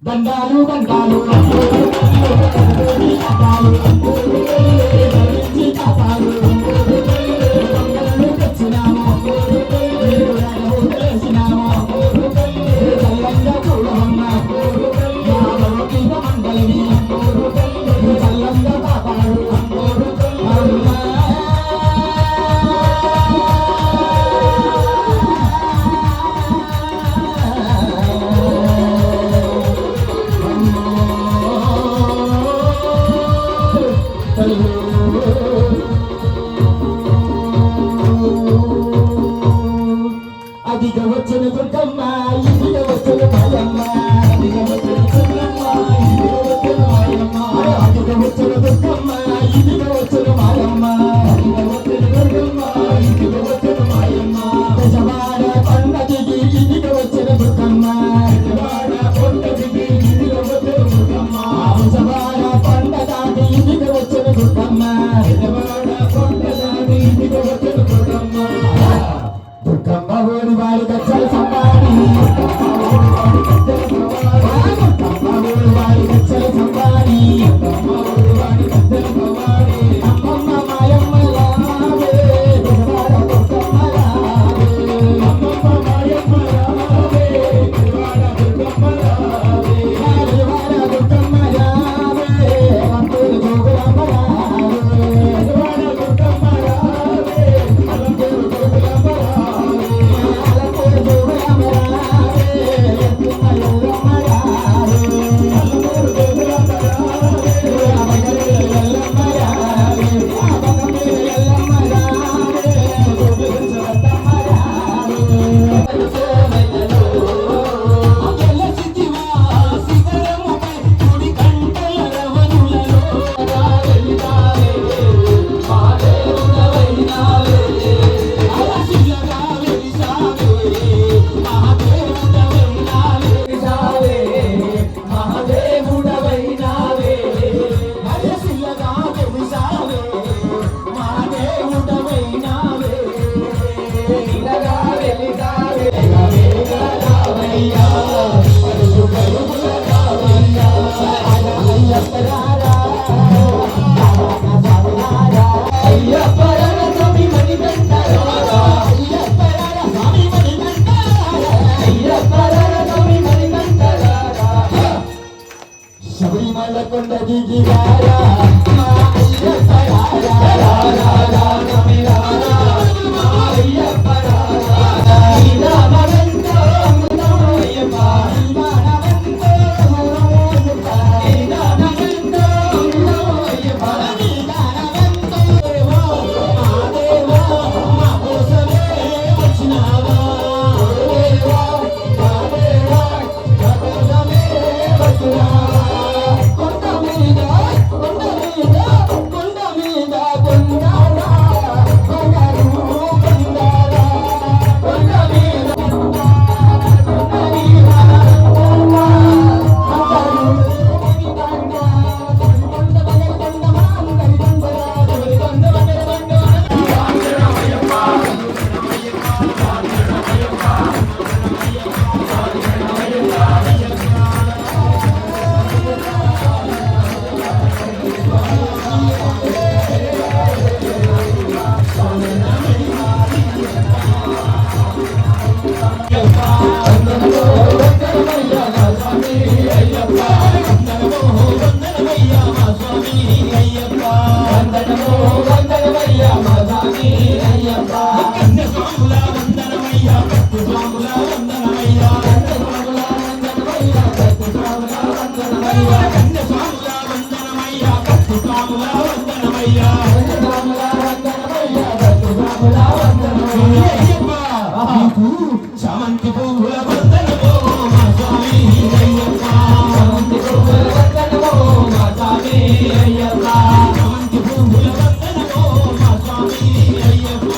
దండాలు దండాలు అదిగా వచ్చిన దుర్గమ్మ ఇదిగా వచ్చిన మాయమ్మ అదిగా వచ్చిన దుర్గమ్మ ఇదిగా వచ్చిన మాయమ్మ అదిగా వచ్చిన దుర్గమ్మ ఇదిగా వచ్చిన మాయమ్మ అదిగా వచ్చిన దుర్గమ్మ ఇదిగా వచ్చిన మాయమ్మ దశవాడ పండగికి ఇదిగా వచ్చిన దుర్గమ్మ దశవాడ పండగికి ఇదిగా వచ్చిన దుర్గమ్మ దశవాడ పండగాకి ఇదిగా వచ్చిన దుర్గమ్మ దశవాడ పండగాకి ఇదిగా వచ్చిన దుర్గమ్మ దుర్గమ్మ ఓడి వాడి గచ్చలు సంపాడి దుర్గమ్మ ఓడి వాడి గచ్చలు సంపాడి దుర్గమ్మ ఓడి వాడి గచ్చలు సంపాడి అమ్మమ్మ మాయమ్మ రావే దుర్గాడ దుర్గమ్మ రావే అమ్మమ్మ మాయమ్మ రావే దుర్గాడ దుర్గమ్మ రావే దుర్గాడ దుర్గమ్మ రావే వంతూరు జోగులమ్మ రావే దుర్గాడ దుర్గమ్మ రావే వంతూరు జోగులమ్మ శబరిమల కొండ దిగి రారా మా అయ్యప్ప రారా రారా స్వామి రారా మా అయ్యప్ప రారా నీలానవంతో అయ్యప్ప నీలానవంతో అయ్యప్ప నీలానవంతో అయ్యప్ప నీలానవంతో దేవో మా దేవో మా కోసమే వచ్చినావా దేవో మా దేవో మా కోసమే వచ్చినావా Yeah. చామంతి పువ్వుల వందనమో మా స్వామి అయ్యప్ప చామంతి పువ్వుల వందనమో మా స్వామి అయ్యప్ప చామంతి పువ్వుల వందనమో మా స్వామి అయ్యప్ప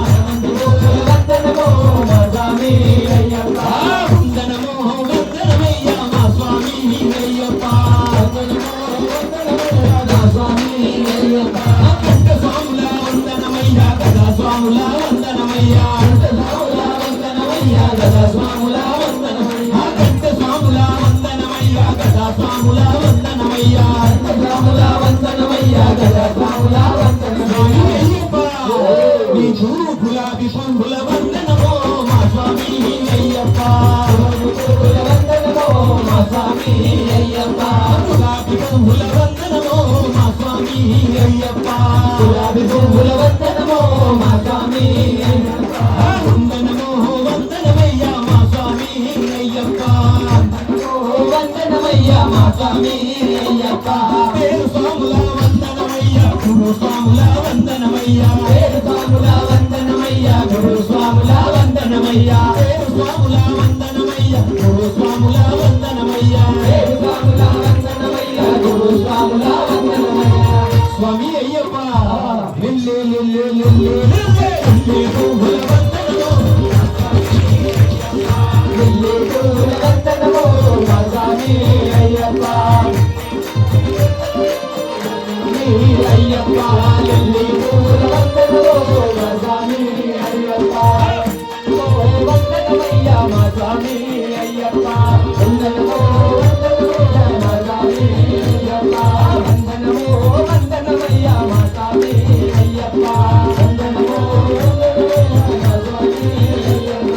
చామంతి పువ్వుల వందనమో మా స్వామి అయ్యప్ప వందనమో వందనమయ్య మా స్వామి అయ్యప్ప వందనమో వందనమయ్య మా స్వామి అయ్యప్ప కంట స్వాముల వందనమయ్య గదా స్వాముల వందనమయ్య గదా స్వాముల వందనమయ్య కంట స్వాముల వందనమయ్య గదా స్వాముల వందనమయ్య స్వాముల వందనమయ్య గదా స్వాముల వందనమయ్య నీకు గులాబీ పంగుల వందనమో మా స్వామి అయ్యప్ప వందనమో మా స్వామి అయ్యప్ప గులాబీ పంగుల వందనమో మా స్వామి అయ్యప్ప గులాబీ పంగుల వందనమో మా స్వామి అయ్యప్ప వందనమో వందనమయ్య మా స్వామి అయ్యప్ప వందనమయ్య మా స్వామి అయ్యప్ప పేరు స్వాముల వందనమయ్య గురు స్వాముల వందనమయ్య పేరు స్వాముల వందనమయ్య గురు స్వాముల వందనమయ్య పేరు స్వాముల వందనమయ్య గురు స్వాముల వందనమయ్య పేరు స్వాముల వందనమయ్య గురు స్వాముల వందనమయ్య స్వామి అయ్యప్ప లిల్లే లిల్లే లిల్లే లిల్లే పువ్వుల వందనమో లిల్లే పువ్వుల వందనమో మా స్వామి అయ్యప్ప అయ్యప్ప లిల్లే పువ్వుల వందనమో మా స్వామి అయ్యప్ప వందనమయ్య మా స్వామి అయ్యప్ప వందనమో వందనమయ్య మా స్వామి అయ్యప్ప వందనమో వందనమయ్య మా స్వామి అయ్యప్ప వందనమో వందనమయ్య మా స్వామి అయ్యప్ప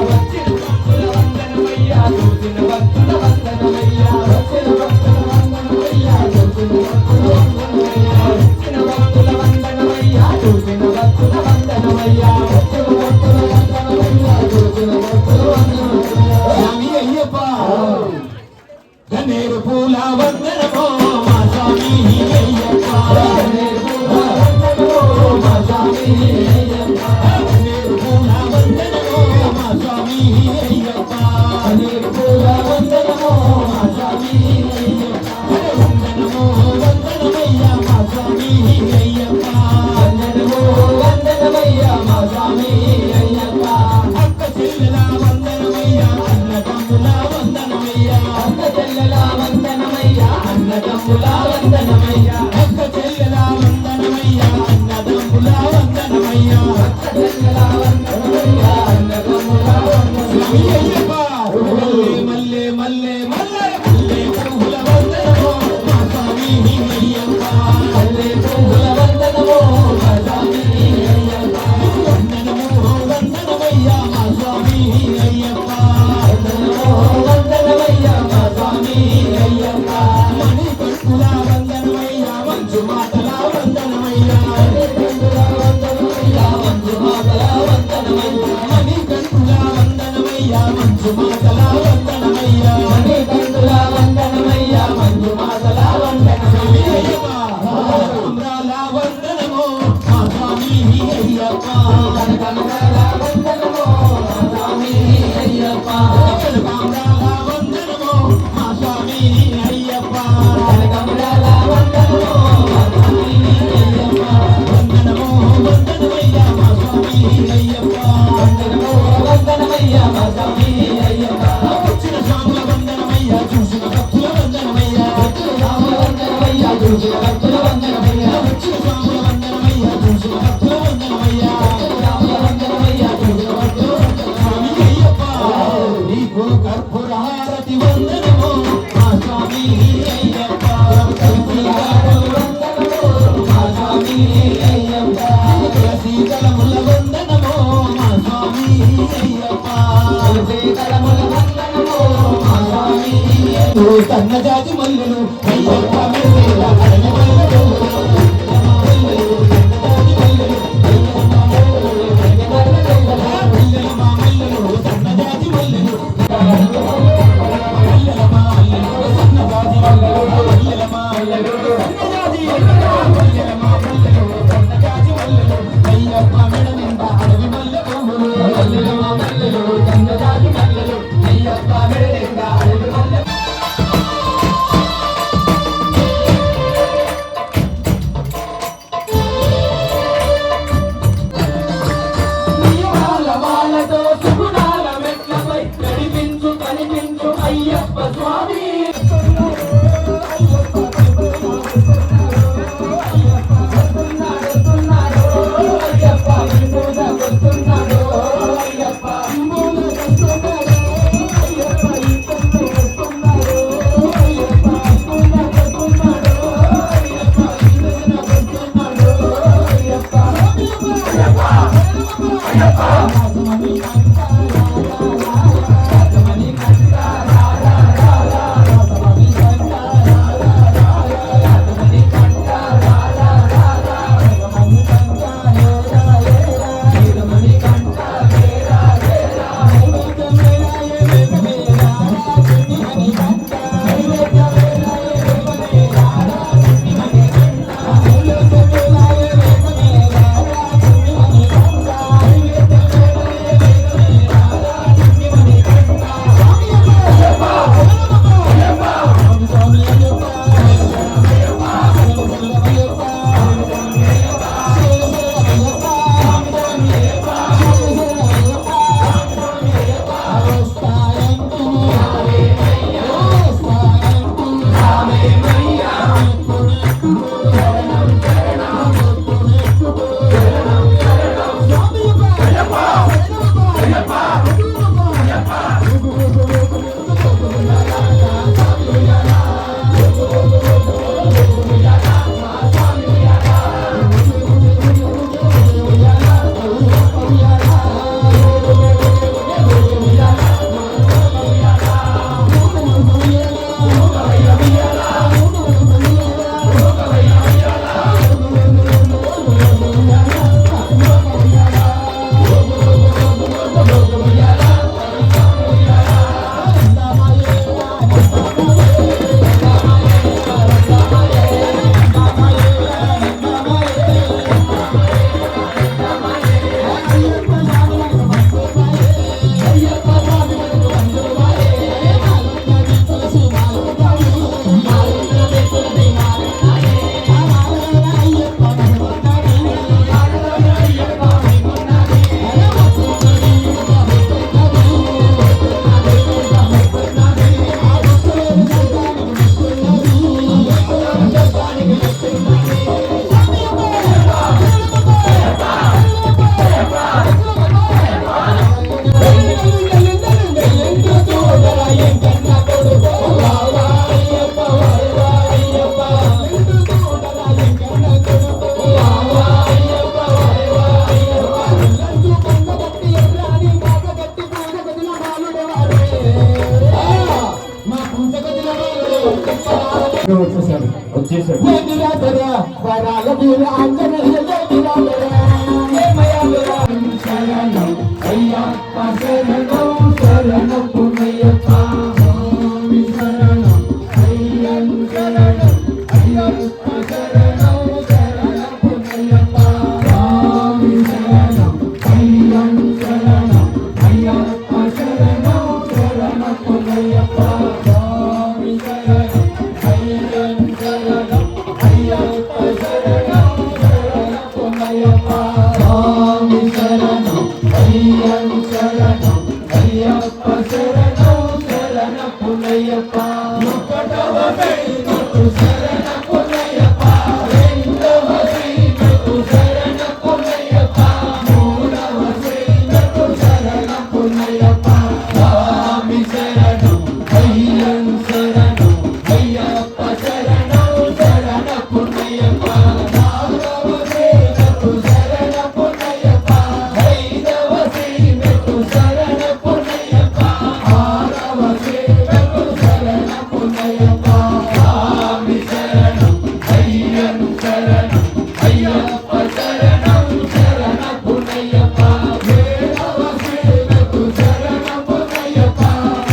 వచ్చిన భక్తుల వందనమయ్య చూసిన భక్తుల వందనమయ్య వచ్చిన భక్తుల వందనమయ్య చూసిన భక్తుల వందనమయ్య వచ్చిన భక్తుల వందనమయ్య చూసిన భక్తుల వందనమయ్య వచ్చిన భక్తుల వందనమయ్య చూసిన భక్తుల వందనమయ్య స్వామి అయ్యప్ప గన్నేరు పూల వందనమో మా స్వామి అయ్యప్ప గన్నేరు పూల వందనమో మా స్వామి అయ్యప్ప గన్నేరు పూల వందనమో మా స్వామి అయ్యప్ప గన్నేరు పూల వందనమో మా స్వామి అయ్యప్ప వందనమో వందనమయ్య మా స్వామి అయ్యప్ప వందనమో వందనమయ్య మా స్వామి అయ్యప్ప అక్క చెల్లెల వందనమయ్య అన్నదమ్ముల వందనమయ్య అక్క చెల్లెల వందనమయ్య అన్నదమ్ముల వందనమయ్య అక్క చెల్లెల వందనమయ్య అన్నదమ్ముల వందనమయ్య అక్క చెల్లెల వందనమయ్య అన్నదమ్ముల వందనమయ్య అయ్యప్ప మల్లె మల్లె మల్లె మల్లె పువ్వుల వందనమో మా స్వామి అయ్యప్ప మల్లె పువ్వుల వందనమో మా స్వామి అయ్యప్ప వందనమో వందనమయ్య మా స్వామి అయ్యప్ప వందనమో వందనమయ్య మా స్వామి అయ్యప్ప మణికంఠుల వందనమయ్య మంచు మాటల వందనమయ్య మణికంఠుల వందనమయ్య మంచు మాటల వందనమయ్య మణికంఠుల వందనమయ్య మంచు మాటల వందనమయ్య మణికంఠుల వందనమయ్య మంచు మాటల వందనమయ్య కనకాంబరాల వందనమో మా స్వామి అయ్యప్ప కనకాంబరాల వందనమో మా స్వామి అయ్యప్ప కనకాంబరాల వందనమో మా స్వామి అయ్యప్ప కనకాంబరాల వందనమో మా స్వామి అయ్యప్ప వందనమో వందనమయ్య మా స్వామి అయ్యప్ప వందనమో వందనమయ్య మా స్వామి అయ్యప్ప వచ్చిన స్వాముల వందనమయ్య చూసిన భక్తుల వందనమయ్య వచ్చిన స్వాముల వందనమయ్య చూసిన భక్తుల వందనమయ్య వచ్చిన స్వాముల వందనమయ్య చూసిన భక్తుల వందనమయ్య వచ్చిన స్వాముల వందనమయ్య చూసిన భక్తుల స్వామి అయ్యప్ప నీకు కర్పూర హారతి వందనమో మా స్వామి అయ్యప్ప వందనమో మా స్వామి అయ్యప్ప తులసి దళముల వందనమో మా స్వామి అయ్యప్ప తులసి దళముల వందనమో మా స్వామి సన్నజాతి మల్లెలు అయ్యప్ప మెల్లేల అడవి మల్లెలు సన్నజాతి మల్లెలు అయ్యప్ప మెడ నిండా అడవి మల్లె పువ్వులు వచ్చేసాడు శరణం అయ్యప్ప శరణం శరణపు అయ్యప్ప స్వామి శరణం అయ్యం శరణం అయ్యప్ప శరణం శరణపు అయ్యప్ప స్వామి శరణం అయ్యం శరణం అయ్యప్ప శరణం శరణపు అయ్యప్ప స్వామి శరణం అయ్యం శరణం అయ్యప్ప శరణం శరణపు అయ్యప్ప స్వామి శరణం అయ్యం శరణం అయ్యప్ప శరణం శరణపు అయ్యప్ప ఒకటవ వెలుగు శరణపు అయ్యప్ప రెండవ శ్రీమకు శరణపు అయ్యప్ప మూడవ శ్రీమకు శరణపు అయ్యప్ప స్వామి శరణం అయ్యం శరణం అయ్యప్ప శరణం శరణపు అయ్యప్ప నాలుగవ శ్రీమకు శరణపు అయ్యప్ప ఐదవ శ్రీమకు శరణపు అయ్యప్ప ఆరవ శ్రీమకు శరణపు అయ్యప్ప స్వామి శరణం అయ్యం శరణం అయ్యప్ప శరణం శరణపు అయ్యప్ప ఏడవ శ్రీమకు శరణపు అయ్యప్ప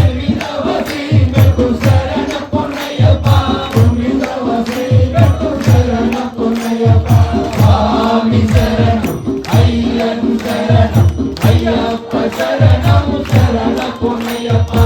ఎనిమిదవ శ్రీమకు శరణపు అయ్యప్ప తొమ్మిదవ శ్రీమకు శరణపు అయ్యప్ప స్వామి శరణం అయ్యం శరణం అయ్యప్ప శరణం శరణపు అయ్యప్ప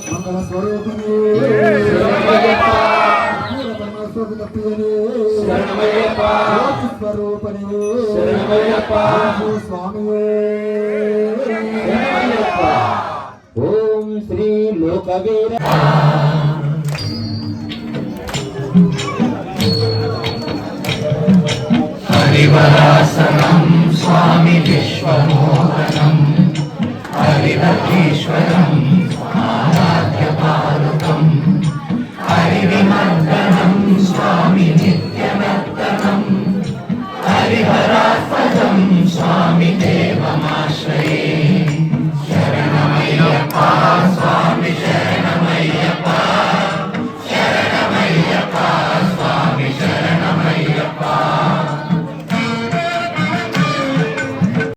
మంగళ స్వరూపిణి స్వరూపిణి స్వామి ఓం శ్రీ లోకవీర హరివరాసనం స్వామి విశ్వమోహనం హరిహరీశ్వరం